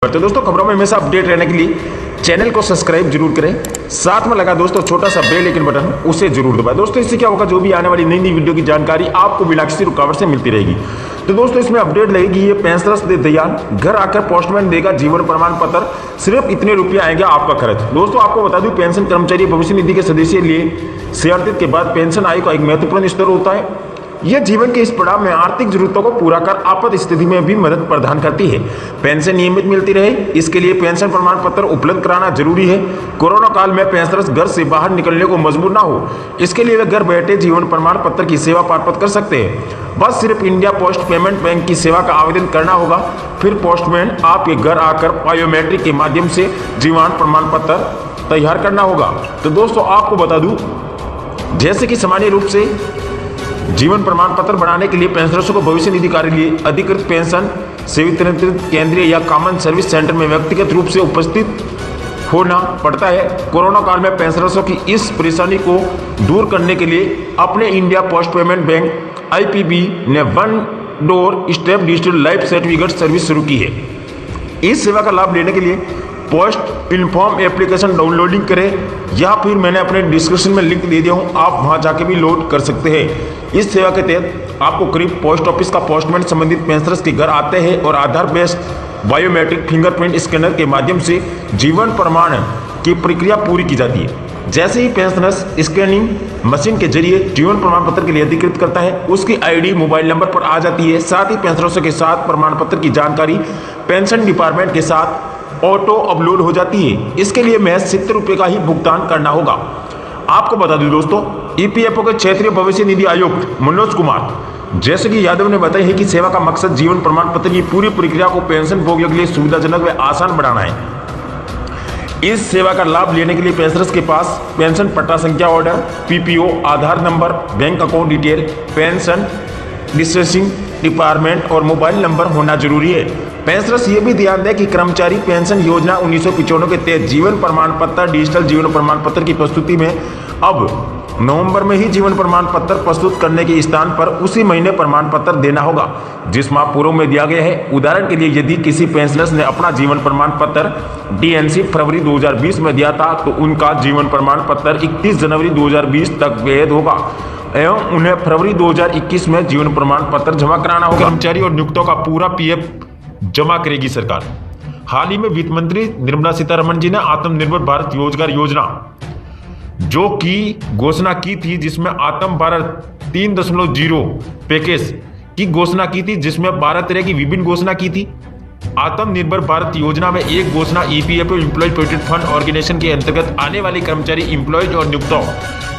तो दोस्तों खबरों में हमेशा अपडेट रहने के लिए चैनल को सब्सक्राइब जरूर करें, साथ में लगा दोस्तों छोटा सा बेल आइकन बटन उसे जरूर दबाएं। दोस्तों इससे क्या होगा, जो भी आने वाली नई नई वीडियो की जानकारी आपको बिना किसी रुकावट से मिलती रहेगी। तो दोस्तों इसमें अपडेट लगेगी, ये पेंशनर्स दे तैयार, घर आकर पोस्टमैन देगा जीवन प्रमाण पत्र, सिर्फ इतने रुपये आएंगे आपका खर्च। दोस्तों आपको बता दूं, पेंशन कर्मचारी भविष्य निधि के सदस्य लिए शेयरदित के बाद पेंशन आय का एक महत्वपूर्ण स्तर होता है। यह जीवन के इस पड़ाव में आर्थिक जरूरतों को पूरा कर आपात स्थिति में भी मदद प्रदान करती है। पेंशन नियमित मिलती रहे, इसके लिए पेंशन प्रमाण पत्र उपलब्ध कराना जरूरी है। कोरोना काल में पेंशनर्स घर से बाहर निकलने को मजबूर ना हो, इसके लिए वे घर बैठे जीवन प्रमाण पत्र की सेवा प्राप्त कर सकते हैं। बस सिर्फ इंडिया पोस्ट पेमेंट बैंक की सेवा का आवेदन करना होगा, फिर पोस्टमैन आपके घर आकर बायोमेट्रिक के माध्यम से जीवन प्रमाण पत्र तैयार करना होगा। तो दोस्तों आपको बता दूं, जैसे कि सामान्य रूप से जीवन प्रमाण पत्र बनाने के लिए पेंशनर्स को भविष्य निधि कार्यालय, अधिकृत पेंशन सेवानिवृत्ति केंद्र या कॉमन सर्विस सेंटर में व्यक्तिगत रूप से उपस्थित होना पड़ता है। कोरोना काल में पेंशनर्स की इस परेशानी को दूर करने के लिए अपने India post payment bank IPB ने one door step digital life certificate service शुरू की है। इस सेवा का लाभ लेने के लिए पोस्ट इन्फॉर्म एप्लीकेशन डाउनलोडिंग करें, या फिर मैंने अपने डिस्क्रिप्शन में लिंक दे दिया हूं, आप वहां जाके भी लोड कर सकते हैं। इस सेवा के तहत आपको करीब पोस्ट ऑफिस का पोस्टमैन संबंधित पेंशनर्स के घर आते हैं और आधार बेस्ड बायोमेट्रिक फिंगरप्रिंट स्कैनर के माध्यम से जीवन प्रमाण की प्रक्रिया पूरी की जाती है। जैसे ही पेंशनर्स स्कैनिंग मशीन के जरिए जीवन प्रमाण पत्र के लिए अधिकृत करता है, उसकी ID मोबाइल नंबर पर आ जाती है। साथ ही पेंशनर्स के साथ प्रमाण पत्र की जानकारी पेंशन डिपार्टमेंट के साथ ऑटो अपलोड हो जाती है। इसके लिए महज 70 रुपये का ही भुगतान करना होगा। आपको बता दूं दोस्तों, EPFO के क्षेत्रीय भविष्य निधि आयुक्त मनोज कुमार जैसे कि यादव ने बताया है कि सेवा का मकसद जीवन प्रमाण पत्र की पूरी प्रक्रिया को पेंशन भोगियों के लिए सुविधाजनक व आसान बनाना है। इस सेवा का लाभ लेने के लिए पेंशनर्स के पास पेंशन पट्टा संख्या, order, PPO, Aadhaar number, bank account detail, pension disbursing department और मोबाइल नंबर होना जरूरी है। पेंशनर्स ये भी ध्यान दें कि कर्मचारी पेंशन योजना 1995 के तहत जीवन प्रमाण पत्र डिजिटल जीवन प्रमाण पत्र की प्रस्तुति में अब नवंबर में ही जीवन प्रमाण पत्र प्रस्तुत करने के स्थान पर उसी महीने प्रमाण पत्र देना होगा जिस माह पूर्व में दिया गया है। उदाहरण के लिए यदि किसी पेंशनर्स ने अपना जीवन प्रमाण पत्र DNC फरवरी 2020 में दिया था, तो उनका जीवन प्रमाण पत्र 31 जनवरी 2020 तक वैध होगा एवं उन्हें फरवरी 2021 में जीवन प्रमाण पत्र जमा कराना होगा। कर्मचारी और नियुक्तों का पूरा PF जमा करेगी सरकार। हाल ही में वित्त मंत्री निर्मला सीतारमण जी ने आत्मनिर्भर भारत रोजगार योजना जो की घोषणा की थी, जिसमें आत्म भारत 3.0 पैकेज की घोषणा की थी, जिसमें 12 तरह की विभिन्न घोषणा की थी। आत्मनिर्भर भारत योजना में एक घोषणा EPFO employee provident fund organisation के अंतर्गत आने वाले कर्मचारी एम्प्लॉयज और नियुक्तों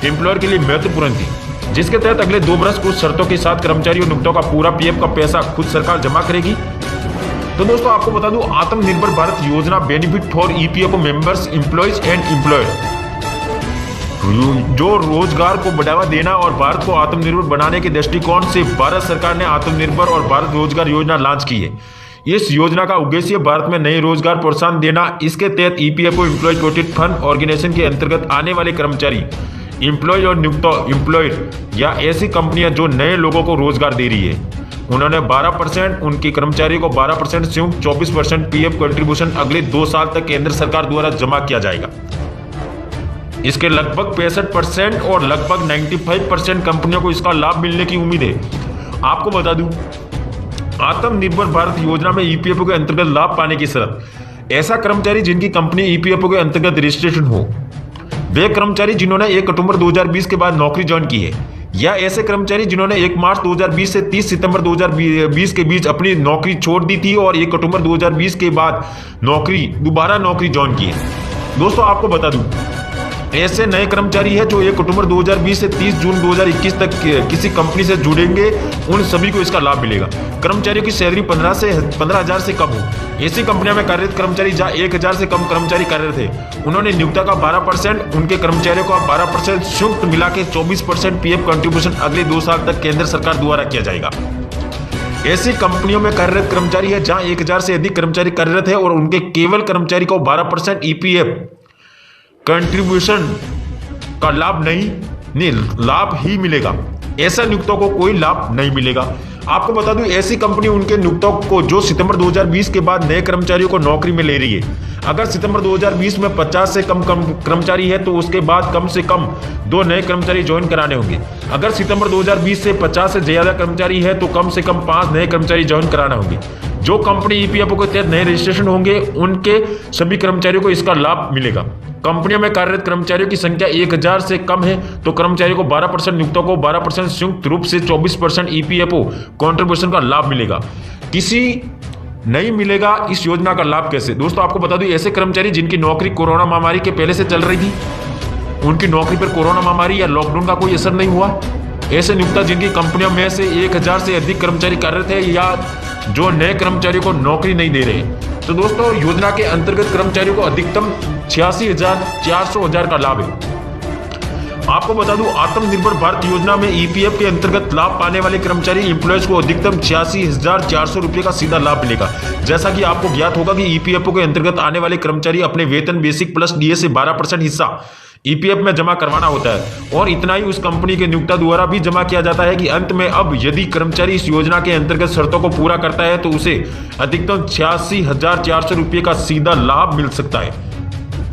एम्प्लॉयर के लिए महत्वपूर्ण थी, जिसके तहत अगले 2 वर्ष कुछ शर्तों के साथ कर्मचारी और नियुक्तों का पूरा PF का पैसा खुद सरकार जमा करेगी। तो दोस्तों आपको बता दूं, आत्मनिर्भर भारत योजना benefit for EPFO members, employees and employer, जो रोजगार को बढ़ावा देना और भारत को आत्मनिर्भर बनाने के दृष्टिकोण से भारत सरकार ने आत्मनिर्भर और भारत रोजगार योजना लॉन्च की है। इस योजना का उद्देश्य भारत में नए रोजगार प्रोत्साहन देना। इसके तहत EPFO employee provident fund organisation के अंतर्गत आने वाले कर्मचारी, एम्प्लॉय और नियुक्त एम्प्लॉयर या ऐसी कंपनियां जो नए लोगों को रोजगार दे रही है, उन्होंने 12%, उनके कर्मचारियों को 12% संयुक्त 24% PF कंट्रीब्यूशन अगले 2 साल तक केंद्र सरकार द्वारा जमा किया जाएगा। इसके लगभग 65% और लगभग 95% कंपनियों को इसका लाभ मिलने की उम्मीद है। आपको बता दूं, आत्मनिर्भर भारत योजना में EPFO के अंतर्गत लाभ पाने की शर्त, ऐसा कर्मचारी जिनकी कंपनी EPFO के अंतर्गत रजिस्ट्रेशन हो, वे कर्मचारी जिन्होंने 1 अक्टूबर 2020 के बाद नौकरी ज्वाइन की है, या ऐसे कर्मचारी जिन्होंने 1 मार्च 2020 से 30 सितंबर 2020 के बीच अपनी नौकरी छोड़ दी थी और 1 अक्टूबर 2020 के बाद दोबारा नौकरी ज्वाइन की है। दोस्तों आपको बता दूं, ऐसे नए कर्मचारी है जो 1 अक्टूबर 2020 से 30 जून 2021 तक किसी कंपनी से जुड़ेंगे, उन सभी को इसका लाभ मिलेगा। कर्मचारियों की सैलरी 15,000 से कम हो, ऐसी कंपनियों में कार्यरत कर्मचारी जहां 1,000 से कम कर्मचारी कार्यरत थे, उन्होंने नियोक्ता का 12%, उनके कर्मचारियों का 12% शुल्क मिला के 24% PF कंट्रीब्यूशन अगले 2 साल तक केंद्र सरकार द्वारा किया जाएगा। ऐसी कंपनियों में कार्यरत कर्मचारी है जहां 1,000 से अधिक कर्मचारी कार्यरत है और उनके केवल कर्मचारी को 12% EPF कंट्रीब्यूशन का लाभ नहीं लाभ ही मिलेगा। ऐसा नियुक्तों को कोई लाभ नहीं मिलेगा। आपको बता दूं, ऐसी कंपनी उनके नियोक्ताओं को जो सितंबर 2020 के बाद नए कर्मचारियों को नौकरी में ले रही है। अगर सितंबर 2020 में 50 से कम कर्मचारी है तो उसके बाद कम से कम 2 नए कर्मचारी ज्वाइन कराने होंगे। अगर सितंबर 2020 से 50 से ज्यादा कर्मचारी है तो कम से कम 5 नए कर्मचारी ज्वाइन कराना होंगे। जो कंपनी ईपीएफओ के तहत नए रजिस्ट्रेशन होंगे उनके सभी कर्मचारियों को इसका लाभ मिलेगा। कंपनियों में कार्यरत कर्मचारियों की संख्या 1000 से कम है तो कर्मचारियों को 12%, नियोक्ताओं को 12% संयुक्त रूप से 24% ईपीएफओ कंट्रीब्यूशन का लाभ मिलेगा। किसी नहीं मिलेगा इस योजना का लाभ कैसे? दोस्तों आपको बता दूं, ऐसे कर्मचारी जिनकी नौकरी कोरोना महामारी के पहले से चल रही थी, उनकी नौकरी पर कोरोना महामारी या लॉकडाउन का कोई असर नहीं हुआ, ऐसे नियोक्ता जिनकी कंपनियों में से 1000 से अधिक कर्मचारी कार्यरत है या जो नए कर्मचारियों को नौकरी नहीं दे रहे। तो दोस्तों योजना के अंतर्गत कर्मचारियों को अधिकतम 86,400 का लाभ है। आपको बता दूं, आत्मनिर्भर भारत योजना में ईपीएफ के अंतर्गत लाभ पाने वाले कर्मचारी एम्प्लॉयज को अधिकतम 86,400 रुपये का सीधा लाभ मिलेगा। जैसा कि आपको ज्ञात होगा कि ईपीएफओ के अंतर्गत आने वाले कर्मचारी अपने वेतन बेसिक प्लस डीए से 12% हिस्सा ईपीएफ में जमा करवाना होता है और इतना ही उस कंपनी के नियोक्ता द्वारा भी जमा किया जाता है कि अंत में अब यदि कर्मचारी इस योजना के अंतर्गत शर्तों को पूरा करता है तो उसे अधिकतम 86,400 रुपये का सीधा लाभ मिल सकता है।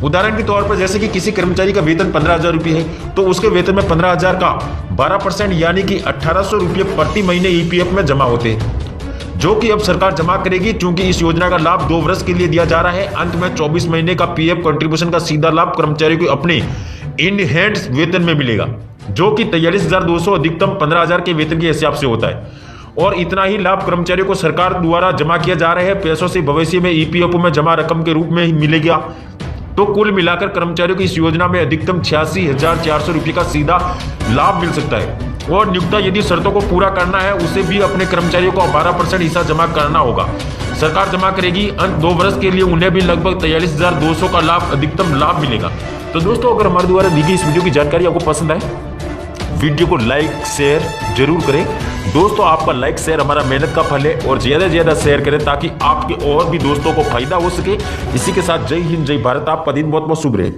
उदाहरण के तौर पर जैसे कि किसी कर्मचारी का वेतन 15,000 रुपये है तो उसके वेतन में 15,000 का 12% यानी कि 1,800 रुपये प्रति महीने ईपीएफ में जमा होते हैं, जो कि अब सरकार जमा करेगी। चूंकि इस योजना का लाभ 2 वर्ष के लिए दिया जा रहा है, अंत में 24 महीने का पीएफ कंट्रीब्यूशन का सीधा लाभ कर्मचारियों को अपने इन हैंड वेतन में मिलेगा, जो कि 43,200 अधिकतम 15,000 के वेतन के हिसाब से होता है। और इतना ही लाभ कर्मचारियों को सरकार द्वारा जमा किया जा रहा है पैसों से भविष्य में ईपीएफओ में जमा रकम के रूप में ही मिलेगा। तो कुल मिलाकर कर्मचारियों की इस योजना में अधिकतम 86,400 रुपये का सीधा लाभ मिल सकता है। और नियोक्ता यदि शर्तों को पूरा करना है उसे भी अपने कर्मचारियों को 12% हिस्सा जमा करना होगा। सरकार जमा करेगी, अंत 2 वर्ष के लिए उन्हें भी लगभग 43,200 का लाभ अधिकतम लाभ मिलेगा। तो दोस्तों अगर हमारे द्वारा दी गई इस वीडियो की जानकारी आपको पसंद आए, वीडियो को लाइक शेयर जरूर करें। दोस्तों आपका लाइक शेयर हमारा मेहनत का फल है और ज़्यादा से ज़्यादा शेयर करें ताकि आपके और भी दोस्तों को फायदा हो सके। इसी के साथ जय हिंद जय भारत, आपका दिन बहुत बहुत शुभ रहे।